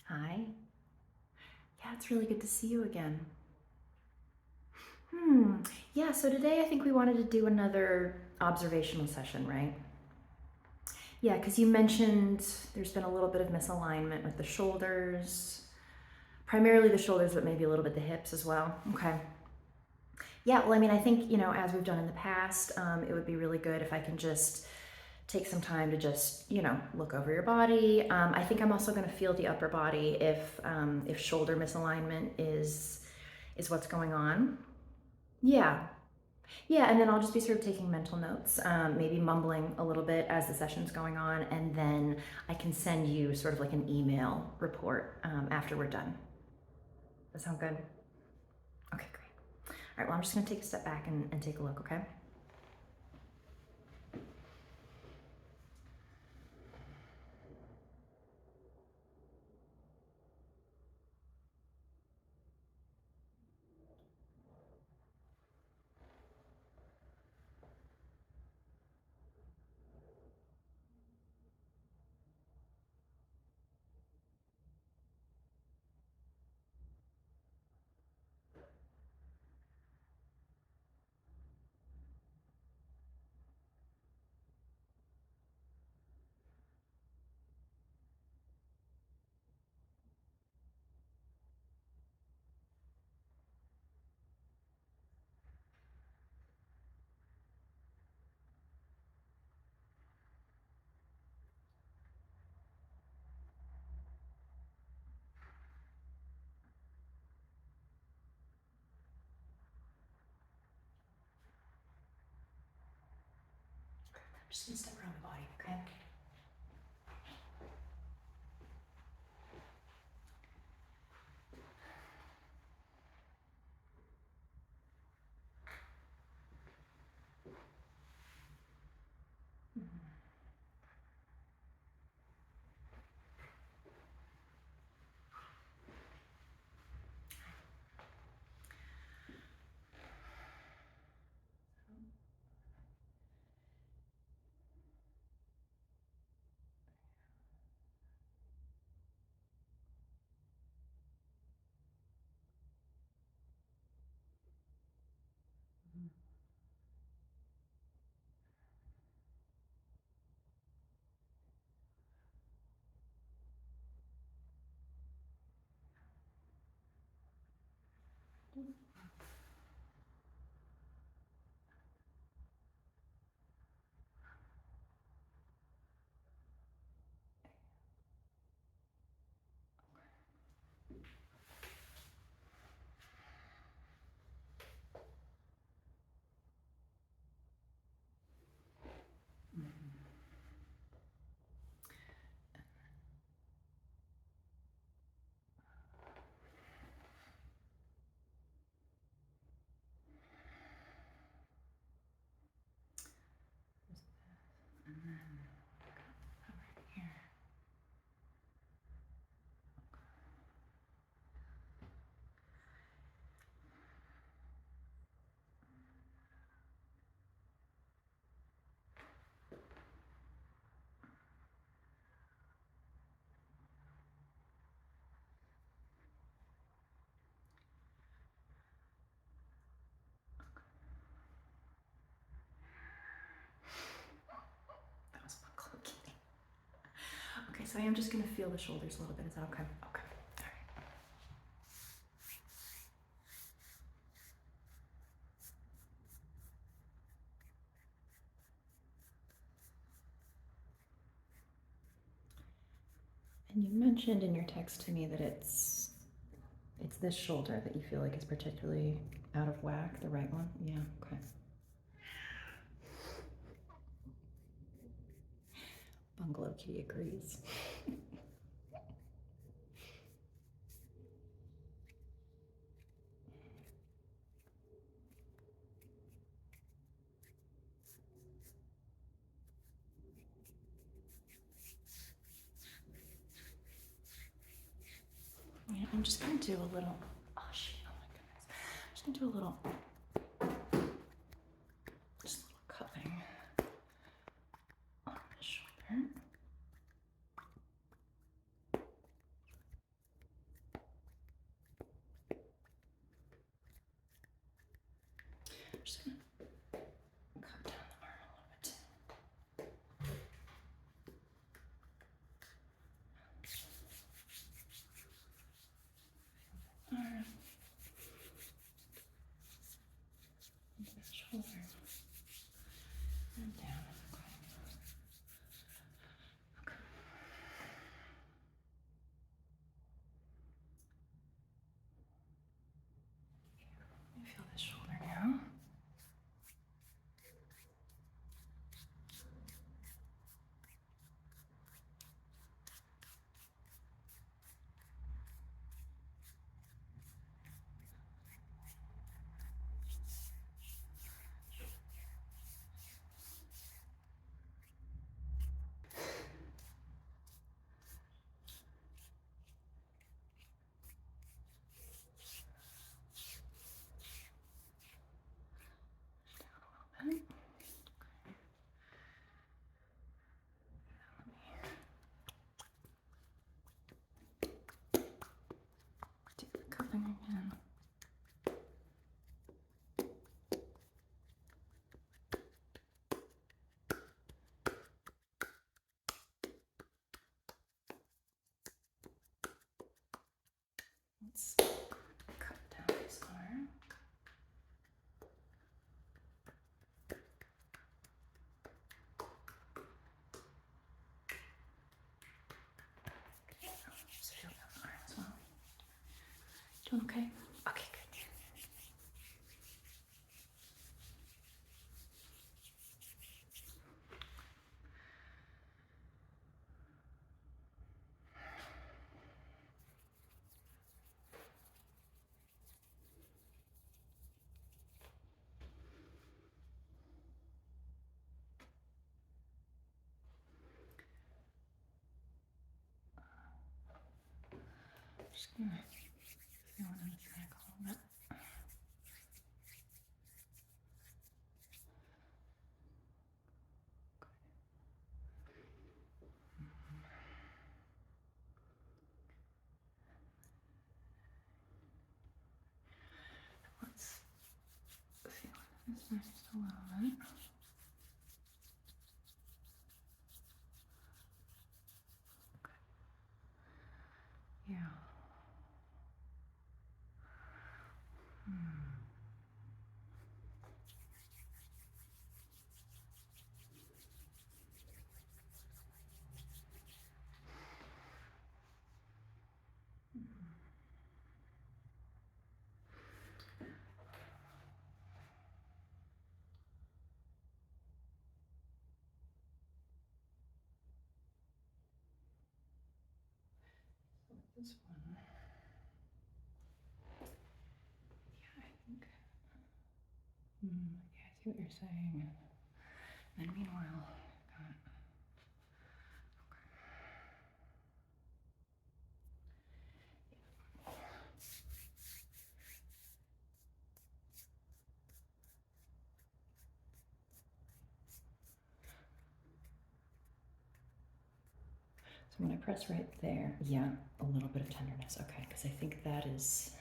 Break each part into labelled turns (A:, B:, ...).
A: Hi. Yeah, it's really good to see you again. Yeah, so today I think we wanted to do another observational session, right? Yeah, because you mentioned there's been a little bit of misalignment with the shoulders, primarily the shoulders, but maybe a little bit the hips as well. Okay. Yeah, well, I mean, I think, as we've done in the past, it would be really good if I can just take some time to just, look over your body. I think I'm also going to feel the upper body if shoulder misalignment is what's going on. Yeah. Yeah, and then I'll just be sort of taking mental notes, maybe mumbling a little bit as the session's going on, and then I can send you sort of like an email report after we're done. Does that sound good? Okay, great. All right, well, I'm just gonna take a step back and take a look, okay? I'm just gonna step around the body, okay? And then over here. That was fun clunky. Okay, so I am just gonna feel the shoulders a little bit. Is that okay? Okay. All right. And you mentioned in your text to me that it's this shoulder that you feel like is particularly out of whack, the right one? Yeah, okay. Bungalow kitty agrees. Yeah, I'm just gonna do a little, oh shit, oh my goodness. I'm just gonna do a little, just a little cupping on the shoulder. Let's cut down his arm. Just feel down the arm as well. Doing okay? Okay, good. Just gonna feel it in his neck a little bit. Let's feel it in his neck just a little bit. Okay. Yeah. This one. Yeah, I think. Yeah, I see what you're saying. And meanwhile, got. So when I press right there, yeah, a little bit of tenderness. Okay, because I think that is.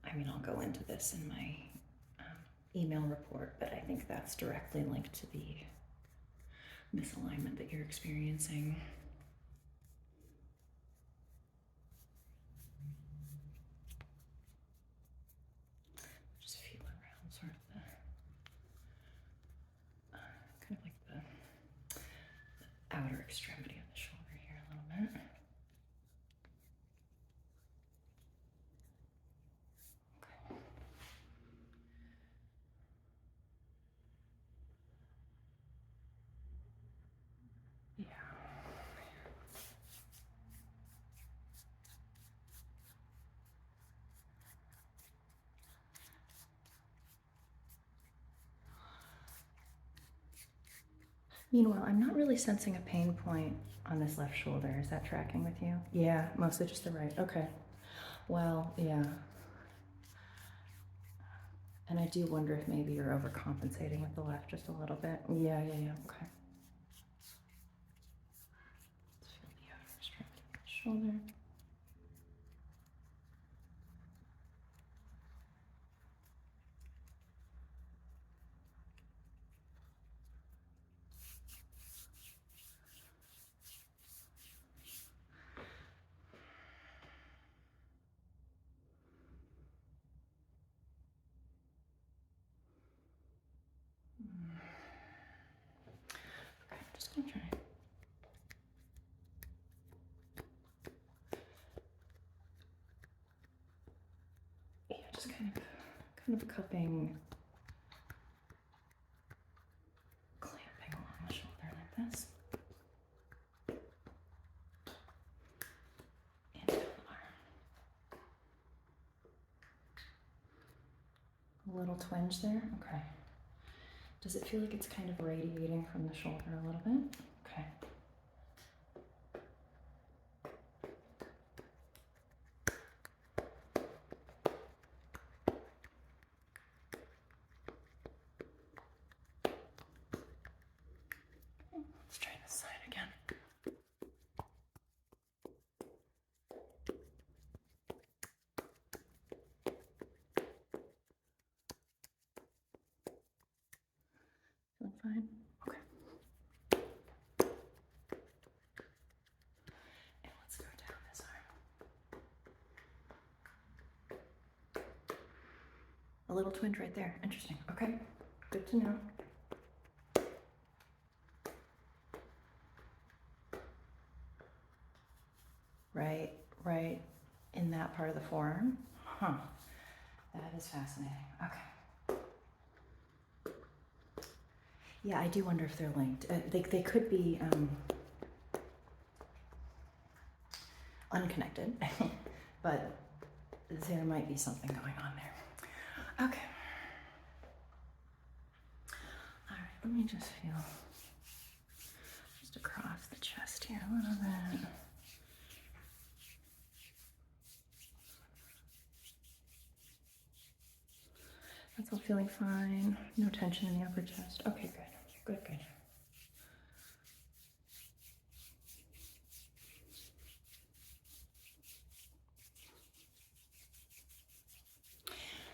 A: I mean, I'll go into this in my email report, but I think that's directly linked to the misalignment that you're experiencing. Just feel around sort of the, kind of like the outer extremity of the shoulder here a little bit. Okay. Yeah. Meanwhile, I'm not really sensing a pain point on this left shoulder. Is that tracking with you? Yeah, mostly just the right. Okay. Well, yeah. And I do wonder if maybe you're overcompensating with the left just a little bit. Yeah. Okay. Let's feel the outer extremity of the shoulder. Okay, I'm just gonna try. Yeah, just kind of cupping, clamping along the shoulder like this. And down the arm. A little twinge there. Okay. Does it feel like it's kind of radiating from the shoulder a little bit? Okay. Let's try this side again. Feeling fine? Okay. A little twinge right there. Interesting. Okay, good to know. Right in that part of the forearm. Huh. That is fascinating. Okay. Yeah, I do wonder if they're linked. They could be unconnected, but there might be something going on there. Okay. All right, let me just feel just across the chest here a little bit. That's all feeling fine. No tension in the upper chest. Okay, good. Good.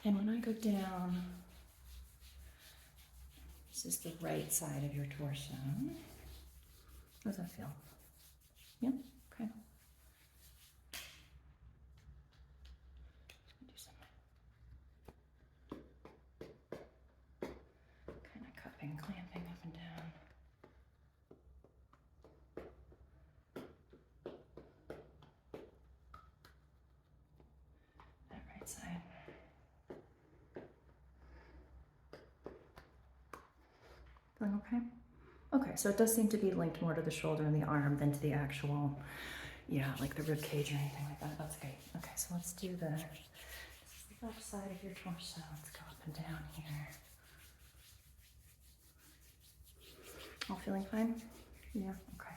A: And when I go down, this is the right side of your torso. How does that feel? Yeah? Okay. Do some kind of cupping, clamping up and down. That right side. Feeling okay? Okay, so it does seem to be linked more to the shoulder and the arm than to the actual, yeah, like the rib cage or anything like that. That's great. Okay, so let's do the left side of your torso. Let's go up and down here. All feeling fine? Yeah, okay.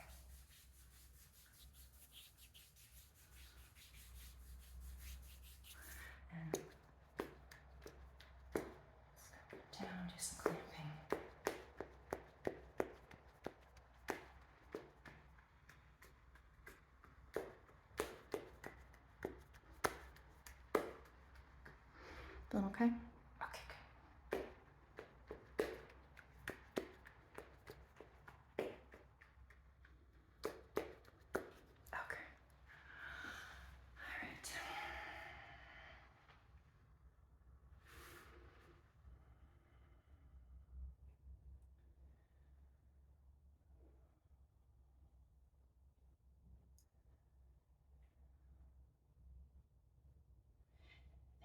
A: And step down, do some clamping. Feeling okay? Okay, good. Okay. All right.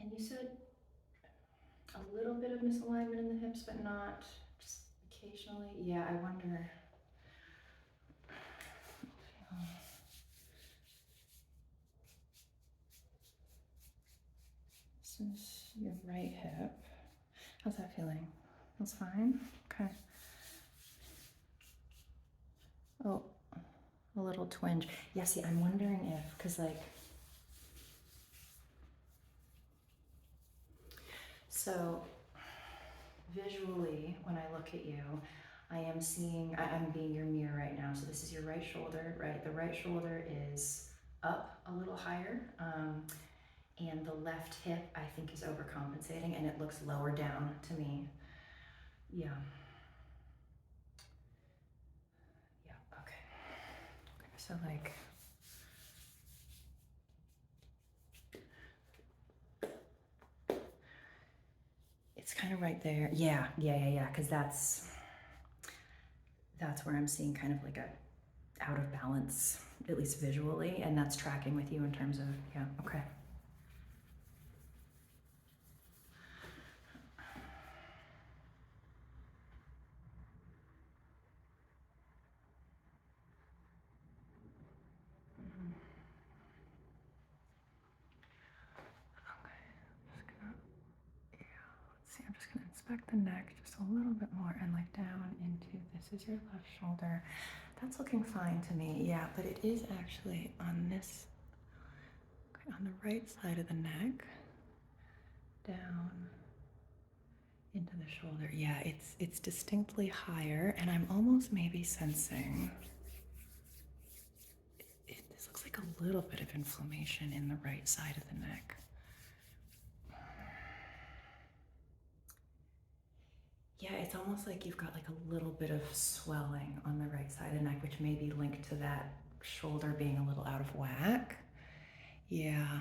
A: And you said a little bit of misalignment in the hips, but not just occasionally. Yeah, I wonder. This is your right hip. How's that feeling? That's fine? Okay. Oh, a little twinge. Yeah, see, I'm wondering if, because like, so visually, when I look at you, I am seeing, I'm being your mirror right now. So this is your right shoulder, right? The right shoulder is up a little higher. And the left hip, I think, is overcompensating and it looks lower down to me. Yeah. Yeah, okay. So like, it's kind of right there. Yeah, because that's where I'm seeing kind of like a out of balance, at least visually, and that's tracking with you in terms of, yeah, okay. I'm just gonna inspect the neck just a little bit more and like down into, this is your left shoulder. That's looking fine to me, yeah, but it is actually on this, on the right side of the neck, down into the shoulder. Yeah, it's distinctly higher, and I'm almost maybe sensing, this looks like a little bit of inflammation in the right side of the neck. Yeah, it's almost like you've got like a little bit of swelling on the right side of the neck, which may be linked to that shoulder being a little out of whack. Yeah.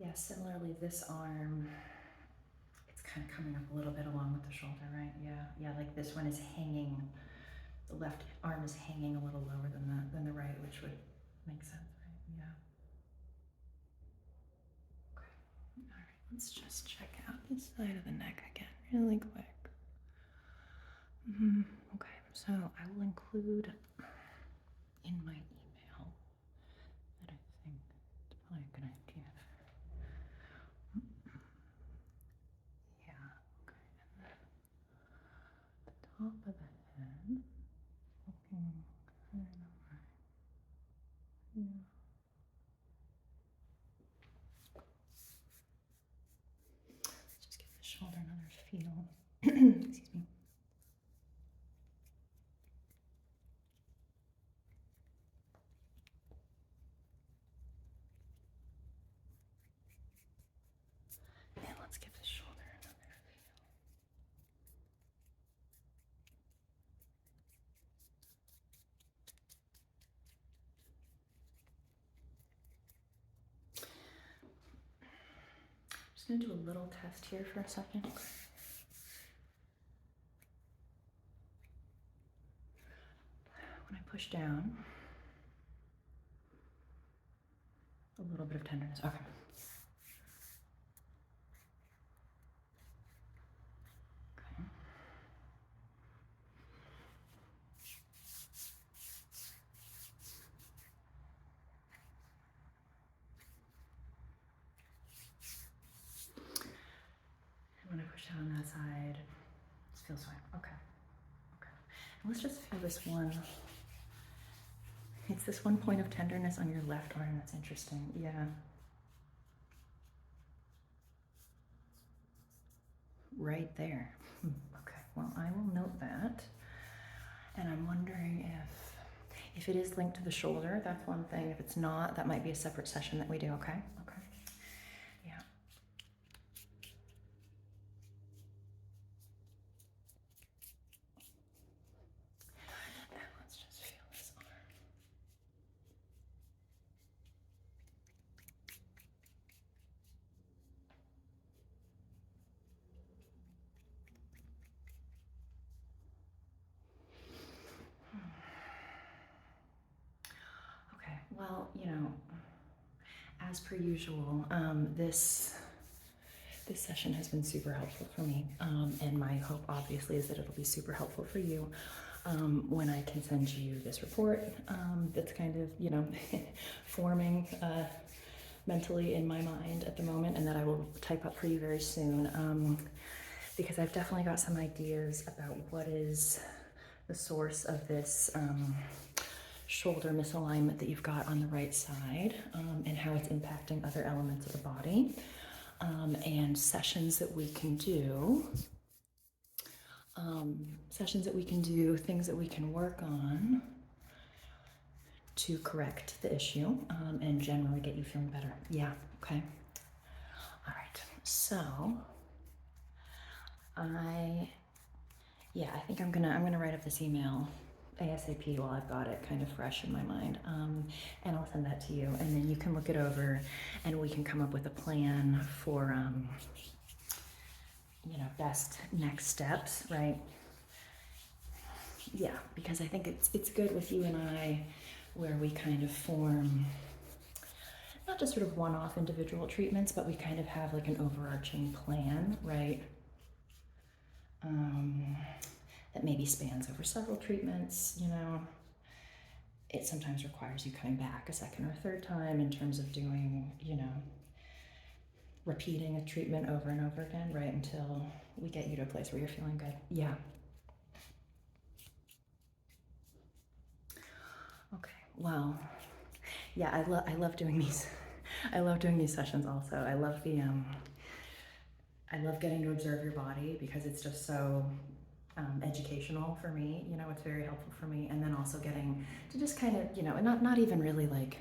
A: Yeah, similarly, this arm, it's kind of coming up a little bit along with the shoulder, right? Yeah, like this one is hanging, the left arm is hanging a little lower than the right, which would make sense, right? Yeah. Okay. All right, let's just check out this side of the neck again really quick. Okay, so I will include in my email that I think it's probably a good idea. Yeah, okay. And then the top of the head, looking kind of right. Yeah. Let's just give the shoulder another feel. Excuse me. And let's give the shoulder another feel. I'm just going to do a little test here for a second. When I push down, a little bit of tenderness. Okay. When I push down on that side, it feels fine. Okay. And let's just feel this one. It's this one point of tenderness on your left arm that's interesting. Yeah. Right there. Okay. Well, I will note that. And I'm wondering if it is linked to the shoulder, that's one thing. If it's not, that might be a separate session that we do. Okay. Okay. Yeah. Let's just feel this arm. Okay, well, as per usual, this session has been super helpful for me, and my hope obviously is that it'll be super helpful for you when I can send you this report that's kind of, forming mentally in my mind at the moment, and that I will type up for you very soon, because I've definitely got some ideas about what is the source of this shoulder misalignment that you've got on the right side, and how it's impacting other elements of the body, and sessions that we can do, things that we can work on to correct the issue, and generally get you feeling better. Yeah, okay. All right, so I think I'm gonna write up this email ASAP while I've got it kind of fresh in my mind, and I'll send that to you, and then you can look it over, and we can come up with a plan for best next steps, right? Yeah, because I think it's good with you and I, where we kind of form not just sort of one-off individual treatments, but we kind of have like an overarching plan, right? That maybe spans over several treatments. It sometimes requires you coming back a second or third time in terms of doing, repeating a treatment over and over again, right, until we get you to a place where you're feeling good. Yeah. Okay, well, yeah, I love doing these. I love doing these sessions also. I love getting to observe your body because it's just so educational for me. It's very helpful for me. And then also getting to just kind of, not even really like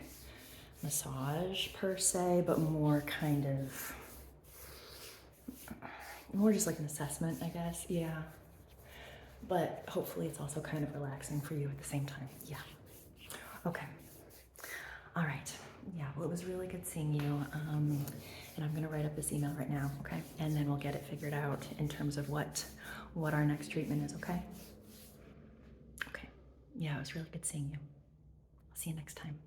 A: massage per se, but more kind of, more just like an assessment, I guess. Yeah. But hopefully it's also kind of relaxing for you at the same time. Yeah. Okay. All right. Yeah, well, it was really good seeing you. And I'm gonna write up this email right now, okay? And then we'll get it figured out in terms of what our next treatment is, okay? Okay. Yeah, it was really good seeing you. I'll see you next time.